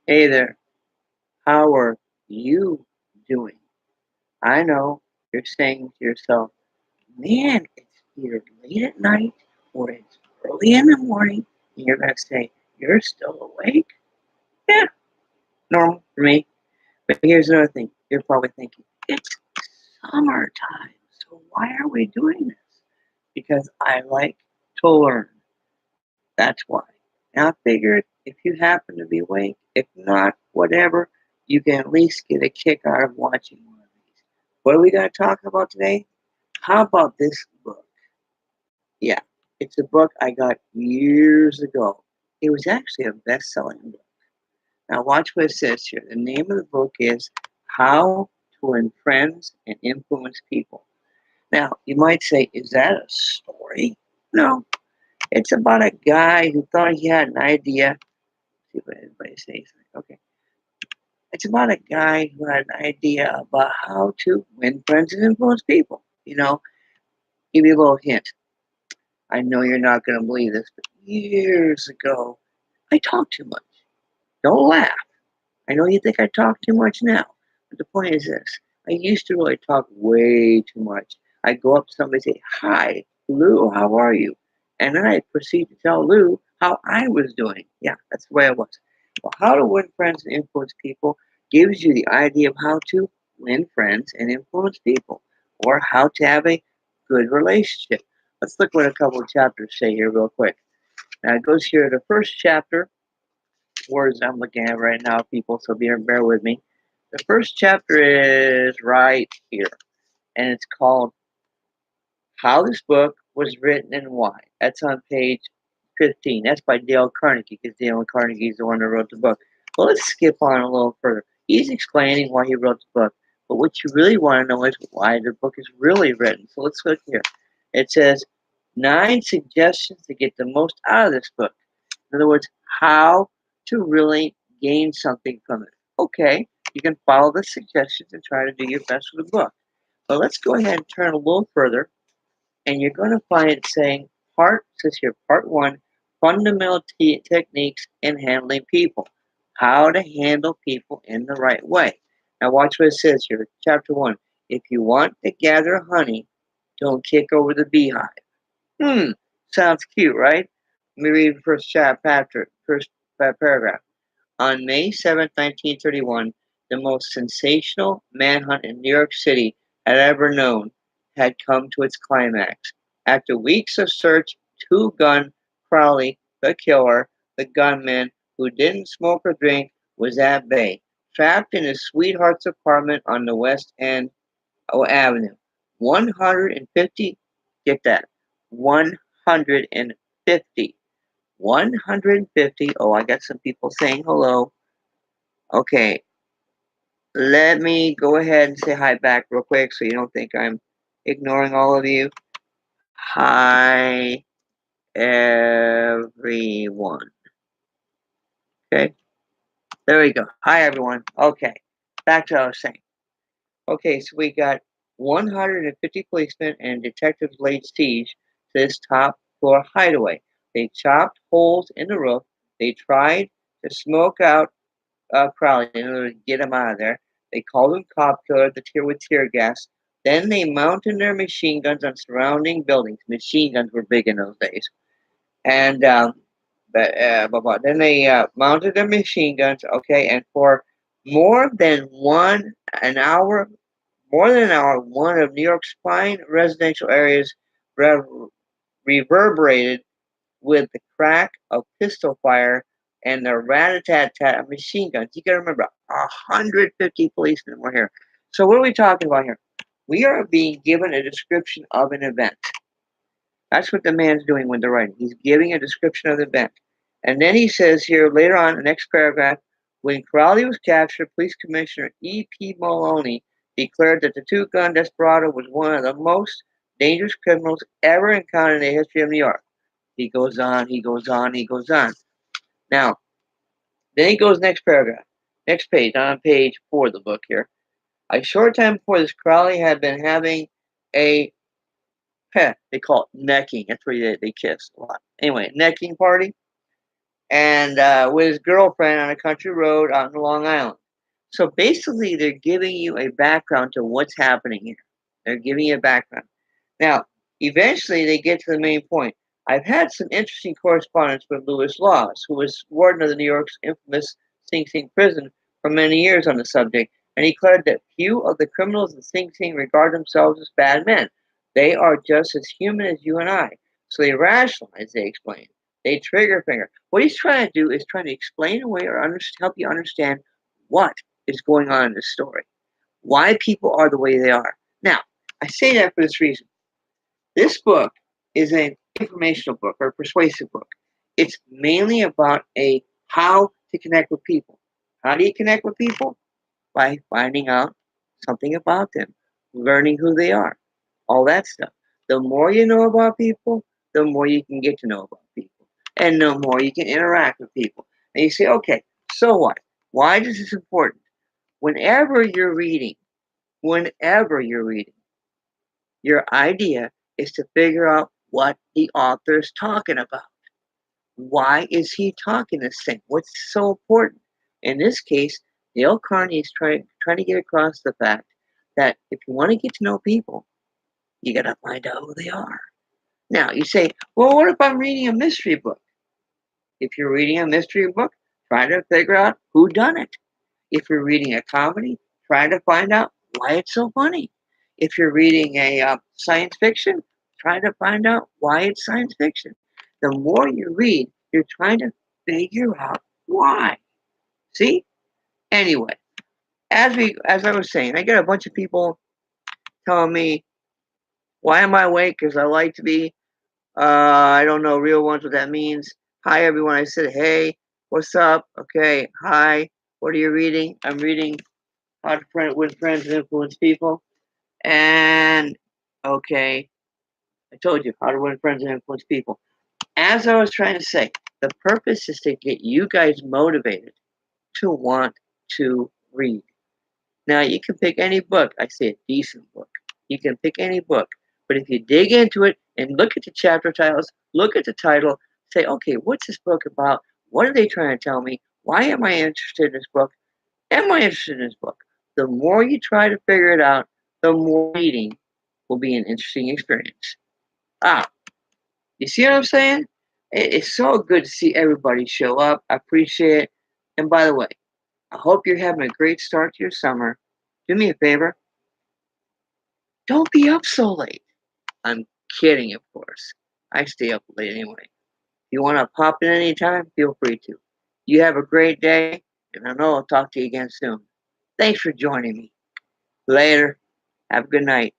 Hey there, how are you doing? I know you're saying to yourself, man, it's either late at night or it's early in the morning, and you're going to say, you're still awake? Yeah, normal for me. But here's another thing you're probably thinking, it's summertime, so why are we doing this? Because I like to learn. That's why. And I figured if you happen to be awake, if not, whatever, you can at least get a kick out of watching one of these. What are we going to talk about today? How about this book? Yeah, it's a book I got years ago. It was actually a best selling book. Now, watch what it says here. The name of the book is How to Win Friends and Influence People. Now, you might say, is that a story? No, it's about a guy who thought he had an idea. See what anybody says. Okay. It's about a guy who had an idea about how to win friends and influence people. Give you a little hint. I know you're not going to believe this, but years ago, I talked too much. Don't laugh. I know you think I talk too much now, but the point is this. I used to really talk way too much. I'd go up to somebody and say, Hi, Lou, how are you? And then I'd proceed to tell Lou how I was doing. Yeah, that's the way I was. Well, how to win friends and influence people gives you the idea of how to win friends and influence people, or how to have a good relationship. Let's look what a couple of chapters say here, real quick. Now, it goes here, the first chapter words I'm looking at right now, people, so bear with me. The first chapter is right here, and it's called How This Book Was Written and Why. That's on page 15. That's by Dale Carnegie, because Dale Carnegie is the one that wrote the book. Well, let's skip on a little further. He's explaining why he wrote the book, but what you really want to know is why the book is really written. So let's look here. It says 9 suggestions to get the most out of this book. In other words, how to really gain something from it. Okay, you can follow the suggestions and try to do your best with the book. But let's go ahead and turn a little further, and you're going to find it saying says here, part one, fundamental techniques in handling people. How to handle people in the right way. Now watch what it says here, chapter one. If you want to gather honey, don't kick over the beehive. Hmm, sounds cute, right? Let me read the first paragraph. On May 7th, 1931, the most sensational manhunt in New York City had ever known had come to its climax. After weeks of search, Two Gun Crowley, the killer, the gunman who didn't smoke or drink, was at bay, trapped in his sweetheart's apartment on the West End Avenue. 150, get that, 150 150. Oh, I got some people saying hello. Okay, let me go ahead and say hi back real quick so you don't think I'm ignoring all of you. Hi, everyone. Okay, there we go. Hi, everyone. Okay, back to what I was saying. Okay, so we got 150 policemen and detectives laid siege to this top floor hideaway. They chopped holes in the roof. They tried to smoke out Crowley in order to get him out of there. They called him cop killer with tear gas. Then they mounted their machine guns on surrounding buildings. Machine guns were big in those days. And then they mounted their machine guns, okay, and for more than an hour, one of New York's fine residential areas reverberated with the crack of pistol fire and the rat-a-tat-tat of machine guns. You got to remember, 150 policemen were here. So what are we talking about here? We are being given a description of an event. That's what the man's doing when they're writing. He's giving a description of the event. And then he says here later on, the next paragraph, when Crowley was captured, Police Commissioner E.P. Maloney declared that the two-gun desperado was one of the most dangerous criminals ever encountered in the history of New York. He goes on, he goes on, he goes on. Now, then he goes next paragraph, next page, on page 4 of the book here. A short time before this, Crowley had been having a they call it necking. That's where they kiss a lot. Anyway, necking party. and with his girlfriend on a country road out in Long Island. So basically, they're giving you a background to what's happening here. They're giving you a background. Now, eventually, they get to the main point. I've had some interesting correspondence with Lewis Laws, who was warden of the New York's infamous Sing Sing prison for many years on the subject, and he declared that few of the criminals in Sing Sing regard themselves as bad men. They are just as human as you and I. So they rationalize, they explain. They trigger finger. What he's trying to do is trying to explain away or help you understand what is going on in this story, why people are the way they are. Now, I say that for this reason. This book is an informational book or a persuasive book. It's mainly about how to connect with people. How do you connect with people? By finding out something about them, learning who they are, all that stuff. The more you know about people, the more you can get to know about people, and the more you can interact with people. And you say, okay, so what? Why is this important? Whenever you're reading, whenever you're reading, your idea is to figure out what the author is talking about. Why is he talking this thing? What's so important? In this case, Dale Carnegie is trying to get across the fact that if you want to get to know people, you got to find out who they are. Now, you say, well, what if I'm reading a mystery book? If you're reading a mystery book, try to figure out who done it. If you're reading a comedy, try to find out why it's so funny. If you're reading a science fiction, try to find out why it's science fiction. The more you read, you're trying to figure out why. See? Anyway, as I was saying, I get a bunch of people telling me, why am I awake? Because I like to be. I don't know real ones what that means. Hi everyone. I said, hey, what's up? Okay, hi. What are you reading? I'm reading How to Win Friends and Influence People. And okay, I told you how to win friends and influence people. As I was trying to say, the purpose is to get you guys motivated to want to read. Now, you can pick any book. I say a decent book. You can pick any book. But if you dig into it and look at the chapter titles, look at the title, say, okay, what's this book about? What are they trying to tell me? Why am I interested in this book? Am I interested in this book? The more you try to figure it out, the more reading will be an interesting experience. Ah, you see what I'm saying? It's so good to see everybody show up. I appreciate it. And by the way, I hope you're having a great start to your summer. Do me a favor. Don't be up so late. I'm kidding, of course. I stay up late anyway. If you want to pop in anytime, feel free to. You have a great day, and I know I'll talk to you again soon. Thanks for joining me. Later. Have a good night.